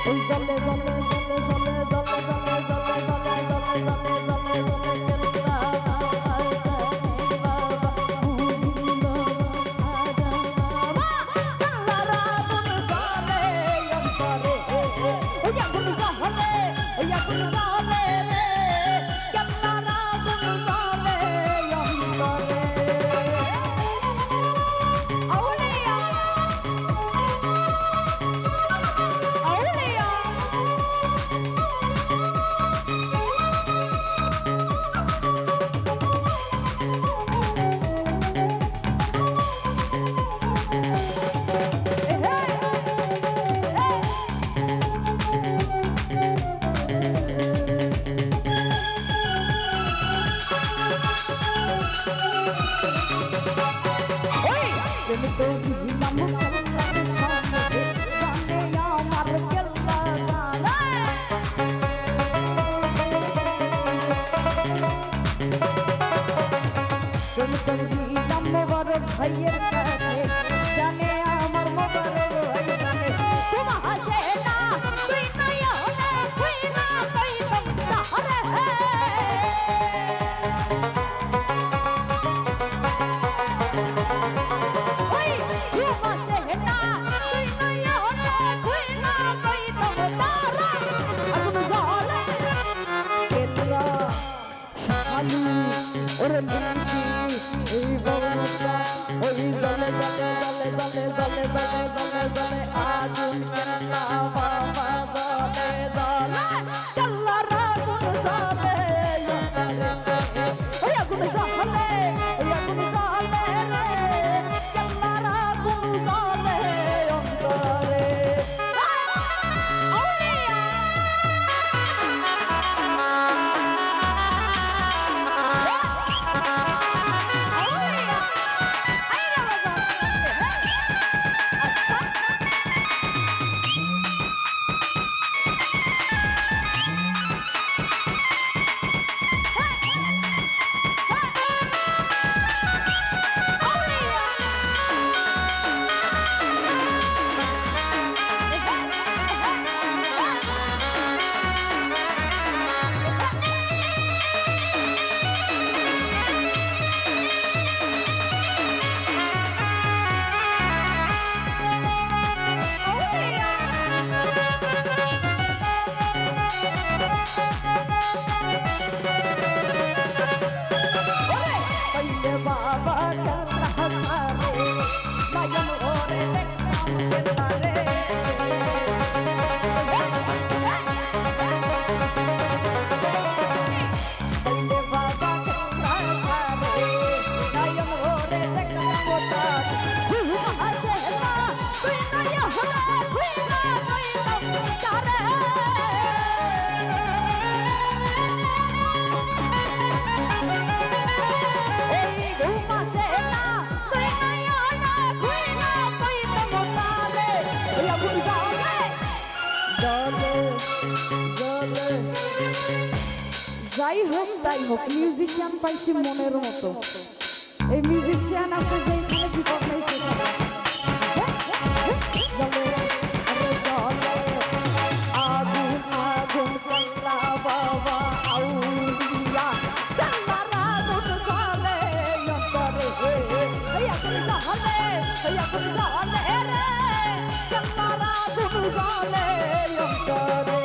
ওই জলে জলে জলে জলে জলে জলে জলে জলে জলে জলে জলে জলে কেল্লা ভাইয়ের কাছে জানে আমার মোবারক ভাই জানে তোমা হাসে না তুই নাই হলে তুই না কই তোমরা হরে ওই তোমা হাসে না তুই নাই হলে তুই না কই তোমরা আগুন জ্বলে কেতরা আলু ওরে মিষ্টি এই বলটা ওই জলে জলে জলে জলে জলে জলে জলে জলে আগুন কেল্লা বাবা জলে জলে কেল্লার আগুন জলে ওই আগুন জলে ওই আগুন জলে রে কেল্লার আগুন জলে অন্তরে যাই হোক মিউজিশিয়ান পাইছি মনের মতো এই মিউজিশিয়ান আছে যেখানে বিপদ নেই সেখানে আগুন আগুন কেল্লা বাবা আউলিয়া কেল্লার আগুন জ্বলে অন্তরে এই আগুন জ্বলে এই আগুন জ্বলে রে কেল্লার আগুন জ্বলে অন্তরে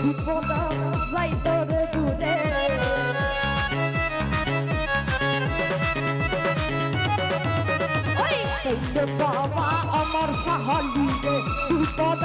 বিপদ যাই তোরে দূরে ওই কইলে বাবা আমার সাহালি রে বিপদ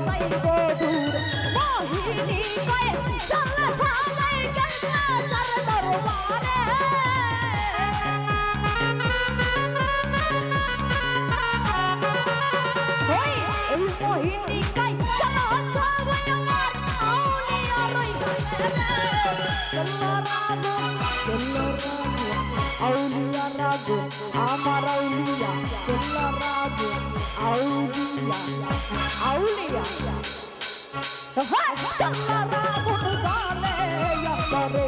যাই গো দূরে মোহিনী কয়ে চলা সাজাই গেলা চার দরবারে ওই এই মোহিনী কই চলা সাজাই আমার আউলিয়া রইছে চলা রাগো আউলিয়া রাগো আমার আউলিয়া চলা রাগো আউলিয়া আউলিয়া চলা রাগো গালে ইয়ারে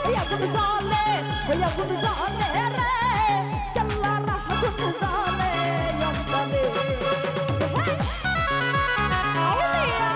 ইয়া গুন গালে রে চলা রাগো গালে ইয়ারে আউলিয়া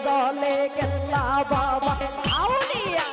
জলে কেল্লা বাবা আউলিয়া